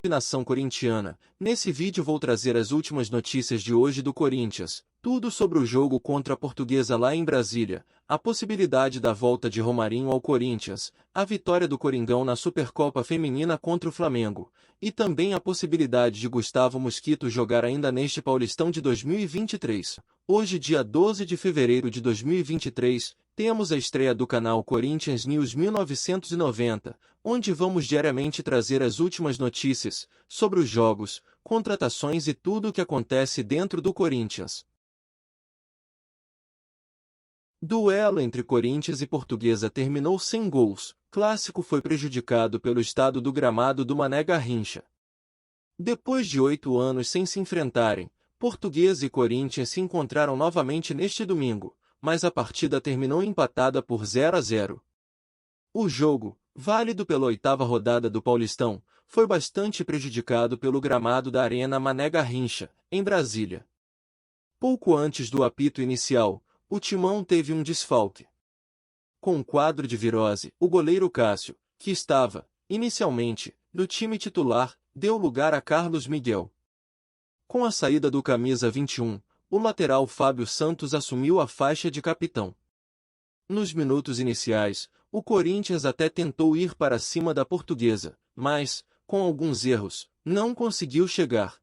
Nação corintiana. Nesse vídeo vou trazer as últimas notícias de hoje do Corinthians, tudo sobre o jogo contra a Portuguesa lá em Brasília, a possibilidade da volta de Romarinho ao Corinthians, a vitória do Coringão na Supercopa Feminina contra o Flamengo, e também a possibilidade de Gustavo Mosquito jogar ainda neste Paulistão de 2023. Hoje, dia 12 de fevereiro de 2023, temos a estreia do canal Corinthians News 1990, onde vamos diariamente trazer as últimas notícias sobre os jogos, contratações e tudo o que acontece dentro do Corinthians. Duelo entre Corinthians e Portuguesa terminou sem gols. Clássico foi prejudicado pelo estado do gramado do Mané Garrincha. Depois de 8 anos sem se enfrentarem, Portuguesa e Corinthians se encontraram novamente neste domingo, mas a partida terminou empatada por 0-0. O jogo, válido pela 8ª rodada do Paulistão, foi bastante prejudicado pelo gramado da Arena Mané Garrincha, em Brasília. Pouco antes do apito inicial, o Timão teve um desfalque. Com um quadro de virose, o goleiro Cássio, que estava, inicialmente, no time titular, deu lugar a Carlos Miguel. Com a saída do camisa 21, o lateral Fábio Santos assumiu a faixa de capitão. Nos minutos iniciais, o Corinthians até tentou ir para cima da Portuguesa, mas, com alguns erros, não conseguiu chegar.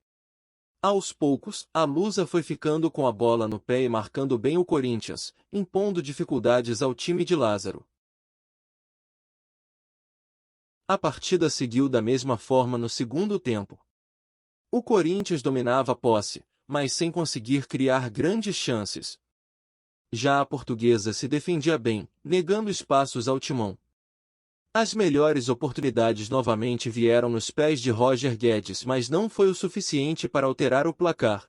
Aos poucos, a Lusa foi ficando com a bola no pé e marcando bem o Corinthians, impondo dificuldades ao time de Lázaro. A partida seguiu da mesma forma no segundo tempo. O Corinthians dominava a posse, mas sem conseguir criar grandes chances. Já a Portuguesa se defendia bem, negando espaços ao Timão. As melhores oportunidades novamente vieram nos pés de Roger Guedes, mas não foi o suficiente para alterar o placar.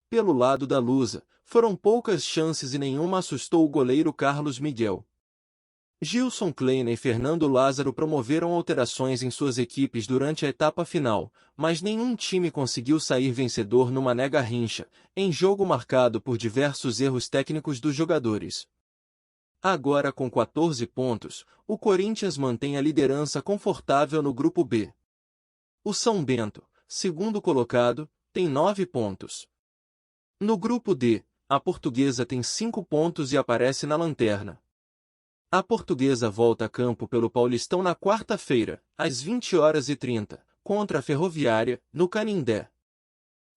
Pelo lado da Lusa, foram poucas chances e nenhuma assustou o goleiro Carlos Miguel. Gilson Kleina e Fernando Lázaro promoveram alterações em suas equipes durante a etapa final, mas nenhum time conseguiu sair vencedor no Mané Garrincha, em jogo marcado por diversos erros técnicos dos jogadores. Agora com 14 pontos, o Corinthians mantém a liderança confortável no Grupo B. O São Bento, segundo colocado, tem 9 pontos. No Grupo D, a Portuguesa tem 5 pontos e aparece na lanterna. A Portuguesa volta a campo pelo Paulistão na quarta-feira, às 20h30, contra a Ferroviária, no Canindé.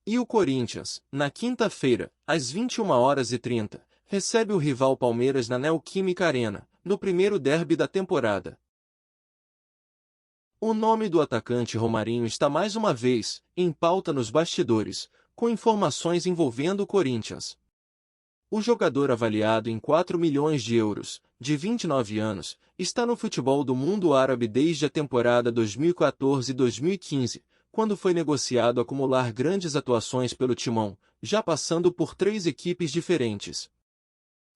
E o Corinthians, na quinta-feira, às 21h30, recebe o rival Palmeiras na Neoquímica Arena, no primeiro derby da temporada. O nome do atacante Romarinho está mais uma vez em pauta nos bastidores, com informações envolvendo o Corinthians. O jogador avaliado em 4 milhões de euros, de 29 anos, está no futebol do mundo árabe desde a temporada 2014-2015, quando foi negociado acumular grandes atuações pelo Timão, já passando por 3 equipes diferentes.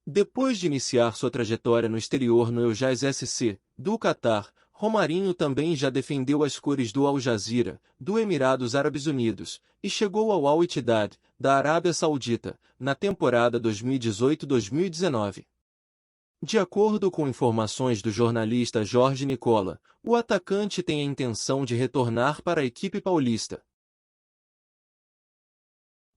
Depois de iniciar sua trajetória no exterior no El Jazz SC, do Catar, Romarinho também já defendeu as cores do Al Jazeera, do Emirados Árabes Unidos, e chegou ao Al Ittihad, da Arábia Saudita, na temporada 2018-2019. De acordo com informações do jornalista Jorge Nicola, o atacante tem a intenção de retornar para a equipe paulista.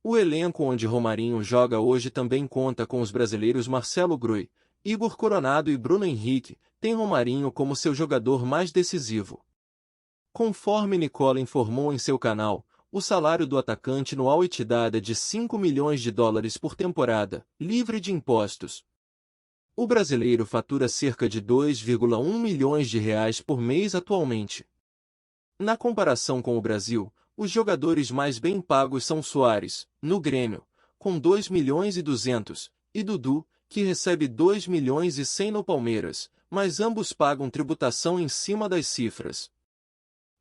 O elenco onde Romarinho joga hoje também conta com os brasileiros Marcelo Groi, Igor Coronado e Bruno Henrique, tem Romarinho como seu jogador mais decisivo. Conforme Nicola informou em seu canal, o salário do atacante no Al Ittihad é de 5 milhões de dólares por temporada, livre de impostos. O brasileiro fatura cerca de 2,1 milhões de reais por mês atualmente. Na comparação com o Brasil, os jogadores mais bem pagos são Soares, no Grêmio, com 2 milhões e 200, e Dudu, que recebe 2 milhões e 100 no Palmeiras, mas ambos pagam tributação em cima das cifras.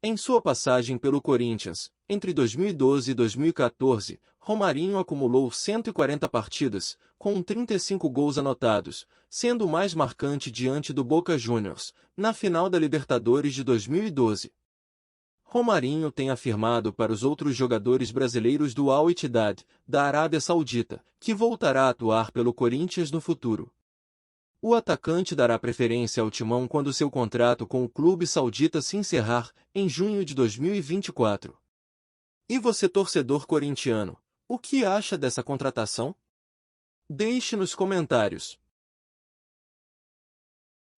Em sua passagem pelo Corinthians, entre 2012 e 2014, Romarinho acumulou 140 partidas, com 35 gols anotados, sendo o mais marcante diante do Boca Juniors, na final da Libertadores de 2012. Romarinho tem afirmado para os outros jogadores brasileiros do Al Ittihad, da Arábia Saudita, que voltará a atuar pelo Corinthians no futuro. O atacante dará preferência ao Timão quando seu contrato com o clube saudita se encerrar, em junho de 2024. E você, torcedor corintiano, o que acha dessa contratação? Deixe nos comentários.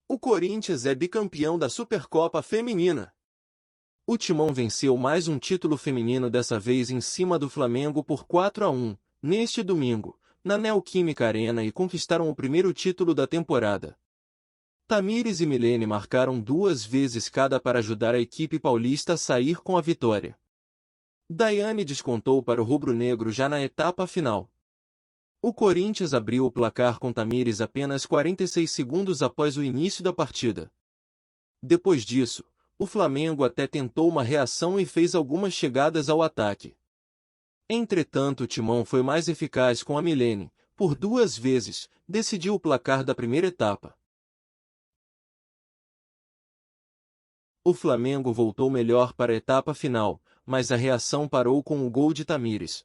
O Corinthians é bicampeão da Supercopa Feminina. O Timão venceu mais um título feminino, dessa vez em cima do Flamengo por 4-1, neste domingo, na Neoquímica Arena, e conquistaram o primeiro título da temporada. Tamires e Milene marcaram 2 vezes cada para ajudar a equipe paulista a sair com a vitória. Daiane descontou para o rubro-negro já na etapa final. O Corinthians abriu o placar com Tamires apenas 46 segundos após o início da partida. Depois disso, o Flamengo até tentou uma reação e fez algumas chegadas ao ataque. Entretanto, o Timão foi mais eficaz com a Milene, por 2 vezes, decidiu o placar da primeira etapa. O Flamengo voltou melhor para a etapa final, mas a reação parou com o gol de Tamires.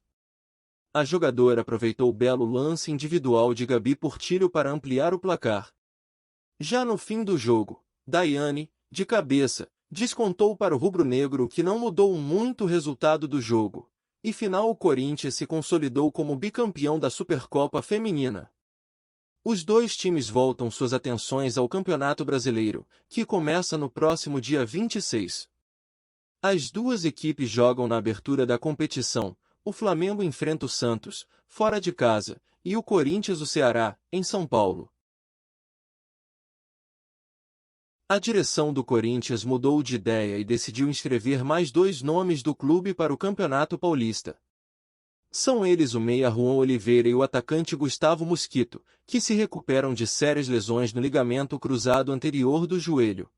A jogadora aproveitou o belo lance individual de Gabi Portillo para ampliar o placar. Já no fim do jogo, Daiane, de cabeça, descontou para o rubro-negro, que não mudou muito o resultado do jogo. E final, o Corinthians se consolidou como bicampeão da Supercopa Feminina. Os 2 times voltam suas atenções ao Campeonato Brasileiro, que começa no próximo dia 26. As 2 equipes jogam na abertura da competição. O Flamengo enfrenta o Santos, fora de casa, e o Corinthians o Ceará, em São Paulo. A direção do Corinthians mudou de ideia e decidiu inscrever mais 2 nomes do clube para o Campeonato Paulista. São eles o meia Juan Oliveira e o atacante Gustavo Mosquito, que se recuperam de sérias lesões no ligamento cruzado anterior do joelho.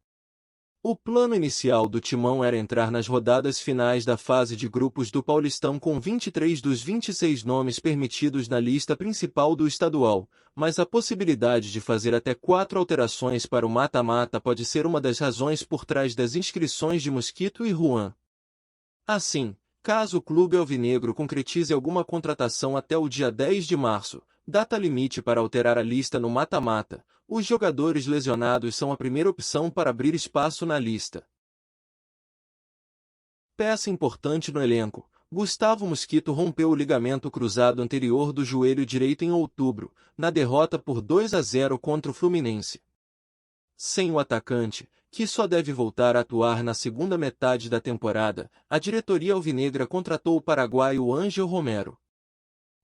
O plano inicial do Timão era entrar nas rodadas finais da fase de grupos do Paulistão com 23 dos 26 nomes permitidos na lista principal do estadual, mas a possibilidade de fazer até 4 alterações para o mata-mata pode ser uma das razões por trás das inscrições de Mosquito e Juan. Assim, caso o clube alvinegro concretize alguma contratação até o dia 10 de março, data limite para alterar a lista no mata-mata, os jogadores lesionados são a primeira opção para abrir espaço na lista. Peça importante no elenco: Gustavo Mosquito rompeu o ligamento cruzado anterior do joelho direito em outubro, na derrota por 2-0 contra o Fluminense. Sem o atacante, que só deve voltar a atuar na segunda metade da temporada, a diretoria alvinegra contratou o paraguaio Ângel Romero.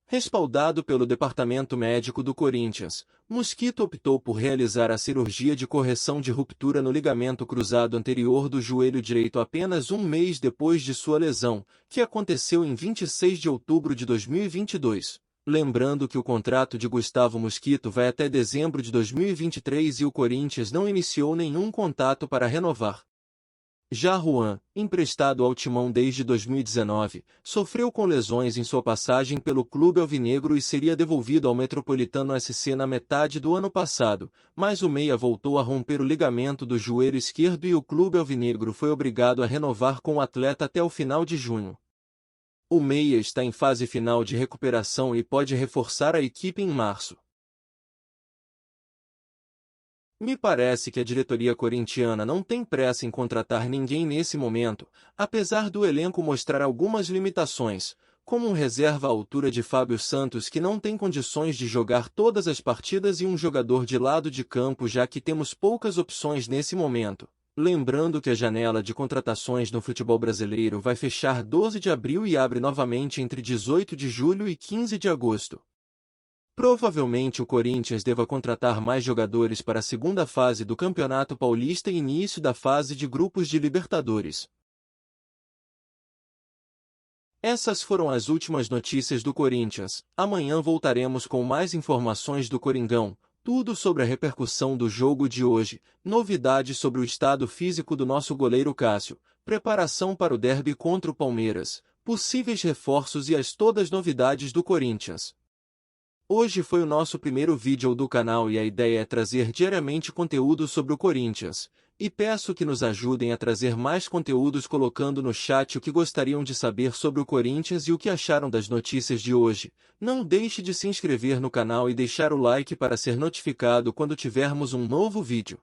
Respaldado pelo departamento médico do Corinthians, Mosquito optou por realizar a cirurgia de correção de ruptura no ligamento cruzado anterior do joelho direito apenas 1 mês depois de sua lesão, que aconteceu em 26 de outubro de 2022. Lembrando que o contrato de Gustavo Mosquito vai até dezembro de 2023 e o Corinthians não iniciou nenhum contato para renovar. Já Juan, emprestado ao Timão desde 2019, sofreu com lesões em sua passagem pelo clube alvinegro e seria devolvido ao Metropolitano SC na metade do ano passado, mas o meia voltou a romper o ligamento do joelho esquerdo e o clube alvinegro foi obrigado a renovar com o atleta até o final de junho. O meia está em fase final de recuperação e pode reforçar a equipe em março. Me parece que a diretoria corintiana não tem pressa em contratar ninguém nesse momento, apesar do elenco mostrar algumas limitações, como um reserva à altura de Fábio Santos que não tem condições de jogar todas as partidas e um jogador de lado de campo, já que temos poucas opções nesse momento. Lembrando que a janela de contratações no futebol brasileiro vai fechar 12 de abril e abre novamente entre 18 de julho e 15 de agosto. Provavelmente o Corinthians deva contratar mais jogadores para a segunda fase do Campeonato Paulista e início da fase de grupos de Libertadores. Essas foram as últimas notícias do Corinthians. Amanhã voltaremos com mais informações do Coringão, tudo sobre a repercussão do jogo de hoje, novidades sobre o estado físico do nosso goleiro Cássio, preparação para o derby contra o Palmeiras, possíveis reforços e todas as novidades do Corinthians. Hoje foi o nosso primeiro vídeo do canal e a ideia é trazer diariamente conteúdo sobre o Corinthians, e peço que nos ajudem a trazer mais conteúdos colocando no chat o que gostariam de saber sobre o Corinthians e o que acharam das notícias de hoje. Não deixe de se inscrever no canal e deixar o like para ser notificado quando tivermos um novo vídeo.